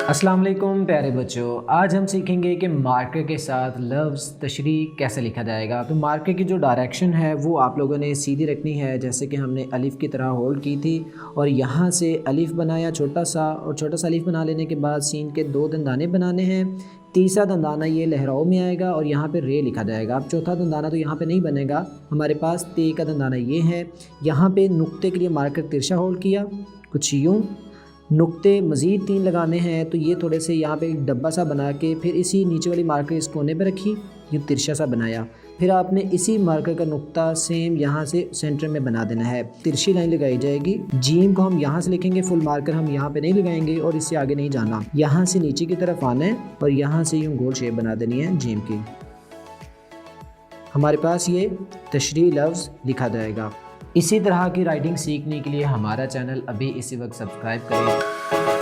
अस्सलाम वालेकुम प्यारे बच्चों, आज हम सीखेंगे कि मार्कर के साथ लफ्ज़ तशरीह कैसे लिखा जाएगा। तो मार्कर की जो डायरेक्शन है वो आप लोगों ने सीधी रखनी है, जैसे कि हमने अलिफ़ की तरह होल्ड की थी और यहाँ से अलिफ़ बनाया छोटा सा, और छोटा सा अलिफ़ बना लेने के बाद सीन के 2 दंदाने बनाने हैं। तीसरा दंदाना ये लहराओं में आएगा और यहाँ पे रे लिखा जाएगा। अब चौथा दंदाना तो यहाँ पे नहीं बनेगा, हमारे पास ते का दंदाना ये है। यहाँ पे नुक्ते के लिए मार्कर तिरछा होल्ड किया, कुछ यूँ। नुक्ते मज़ीद 3 लगाने हैं, तो ये थोड़े से यहाँ पे एक डब्बा सा बना के फिर इसी नीचे वाली मार्कर इस कोने पे रखी, ये तिरछा सा बनाया। फिर आपने इसी मार्कर का नुक्ता सेम यहाँ से सेंटर में बना देना है। तिरछी लाइन लगाई जाएगी। जीम को हम यहाँ से लिखेंगे, फुल मार्कर हम यहाँ पे नहीं लगाएंगे और इससे आगे नहीं जाना। यहाँ से नीचे की तरफ आना है और यहाँ से यूँ गोल शेप बना देनी है जीम की। हमारे पास ये तशरीह लफ्ज़ लिखा जाएगा। इसी तरह की राइटिंग सीखने के लिए हमारा चैनल अभी इसी वक्त सब्सक्राइब करें।